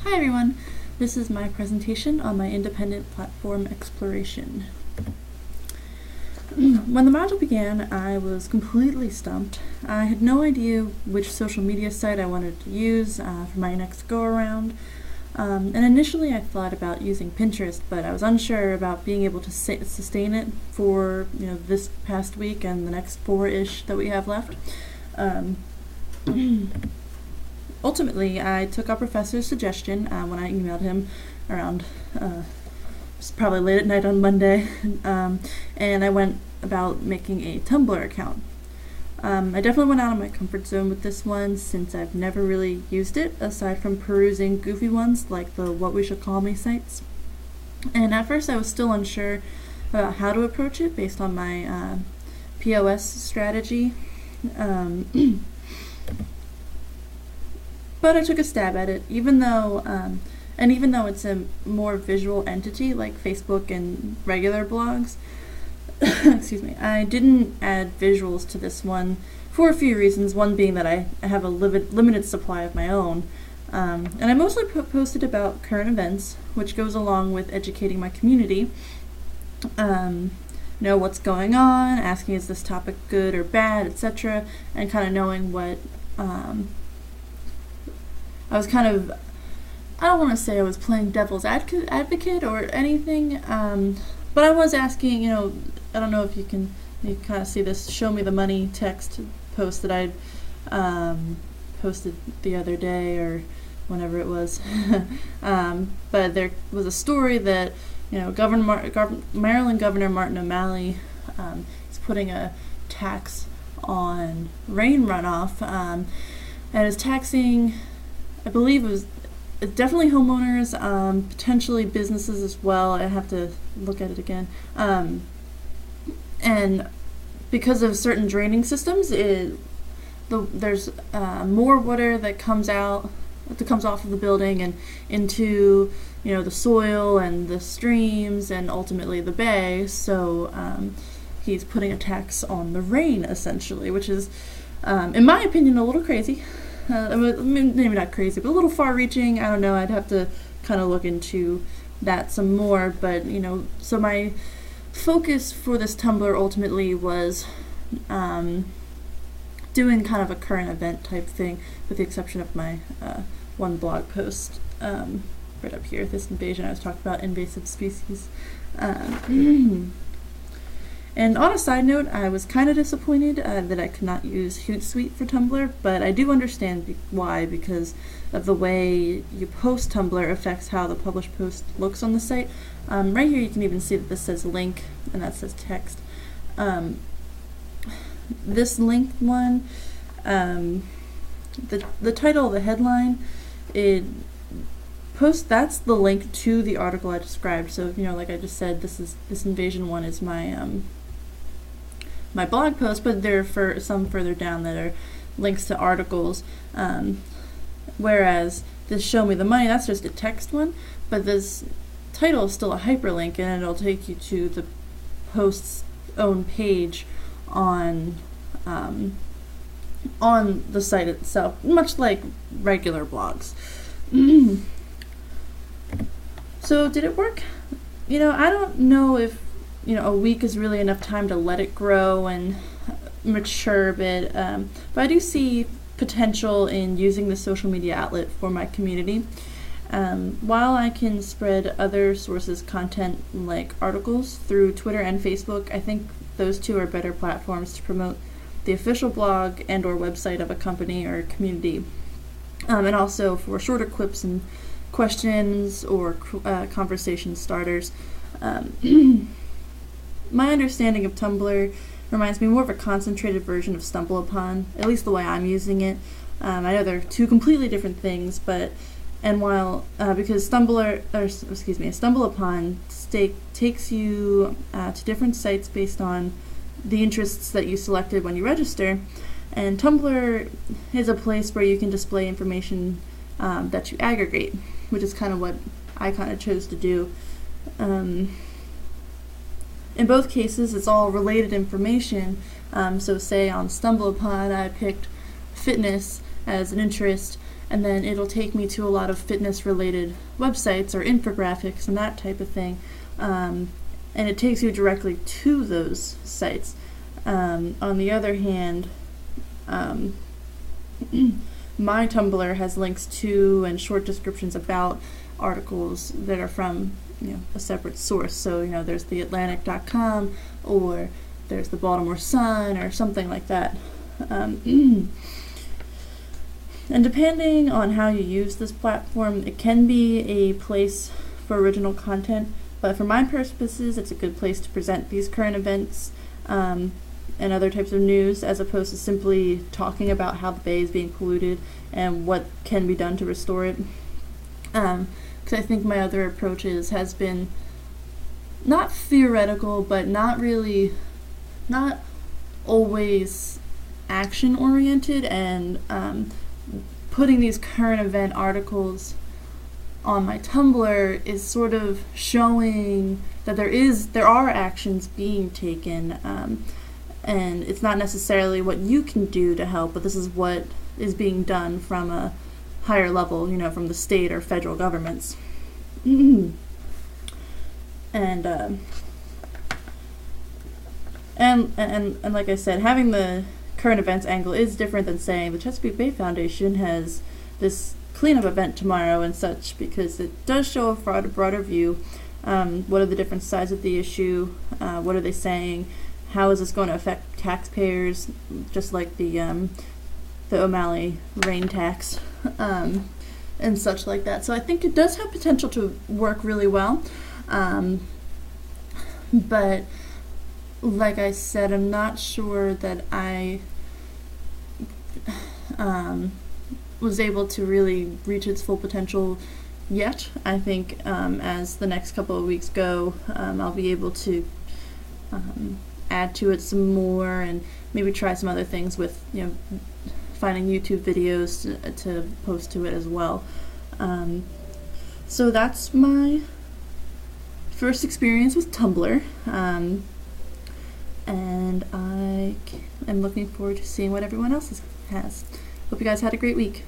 Hi everyone, this is my presentation on my independent platform exploration. When the module began, I was completely stumped. I had no idea which social media site I wanted to use for my next go-around. And initially I thought about using Pinterest, but I was unsure about being able to sustain it for this past week and the next 4-ish that we have left. Ultimately, I took our professor's suggestion when I emailed him around, it was probably late at night on Monday, and I went about making a Tumblr account. I definitely went out of my comfort zone with this one since I've never really used it, aside from perusing goofy ones like the What We Should Call Me sites. And at first I was still unsure about how to approach it based on my POS strategy. But I took a stab at it, even though it's a more visual entity like Facebook and regular blogs. Excuse me. I didn't add visuals to this one for a few reasons. One being that I have a limited supply of my own, and I mostly posted about current events, which goes along with educating my community. Know what's going on, asking is this topic good or bad, etc., and kind of knowing what. I was kind of, I don't want to say I was playing devil's advocate or anything, but I was asking, I don't know if you kind of see this show me the money text post that I posted the other day or whenever it was. But there was a story that, Maryland Governor Martin O'Malley is putting a tax on rain runoff and is taxing, I believe it was definitely homeowners, potentially businesses as well. I have to look at it again. And because of certain draining systems, there's more water that comes off of the building and into the soil and the streams and ultimately the bay. So he's putting a tax on the rain essentially, which is, in my opinion, a little crazy. Maybe not crazy, but a little far-reaching. I don't know. I'd have to kind of look into that some more. But so my focus for this Tumblr ultimately was doing kind of a current event type thing, with the exception of my one blog post right up here. This invasion I was talking about invasive species. And on a side note, I was kind of disappointed that I could not use Hootsuite for Tumblr, but I do understand why, because of the way you post Tumblr affects how the published post looks on the site. Right here you can even see that this says link and that says text. This link one, the title, the headline, that's the link to the article I described. So like I just said, this invasion one is my blog post, but there are some further down that are links to articles, whereas this show me the money, that's just a text one, but this title is still a hyperlink and it'll take you to the post's own page on the site itself, much like regular blogs. So did it work? I don't know if a week is really enough time to let it grow and mature a bit, but I do see potential in using the social media outlet for my community. While I can spread other sources' content like articles through Twitter and Facebook, I think those two are better platforms to promote the official blog and or website of a company or community, and also for shorter clips and questions or conversation starters. My understanding of Tumblr reminds me more of a concentrated version of StumbleUpon, at least the way I'm using it. I know they're two completely different things, because StumbleUpon takes you to different sites based on the interests that you selected when you register, and Tumblr is a place where you can display information that you aggregate, which is kind of what I kind of chose to do. In both cases, it's all related information. So say on StumbleUpon, I picked fitness as an interest, and then it'll take me to a lot of fitness-related websites or infographics and that type of thing, and it takes you directly to those sites. On the other hand, my Tumblr has links to and short descriptions about articles that are from a separate source. So there's the Atlantic.com, or there's the Baltimore Sun, or something like that. And depending on how you use this platform, it can be a place for original content, but for my purposes, it's a good place to present these current events and other types of news, as opposed to simply talking about how the bay is being polluted and what can be done to restore it. Because I think my other approaches has been not theoretical, but not always action oriented, and putting these current event articles on my Tumblr is sort of showing that there are actions being taken, and it's not necessarily what you can do to help, but this is what is being done from a higher level, from the state or federal governments. And like I said, having the current events angle is different than saying the Chesapeake Bay Foundation has this cleanup event tomorrow and such, because it does show a broader view. What are the different sides of the issue? What are they saying? How is this going to affect taxpayers, just like the O'Malley rain tax, and such like that. So I think it does have potential to work really well. But like I said, I'm not sure that I was able to really reach its full potential yet. I think as the next couple of weeks go, I'll be able to add to it some more, and maybe try some other things with finding YouTube videos to post to it as well. So that's my first experience with Tumblr, and I am looking forward to seeing what everyone else has. Hope you guys had a great week.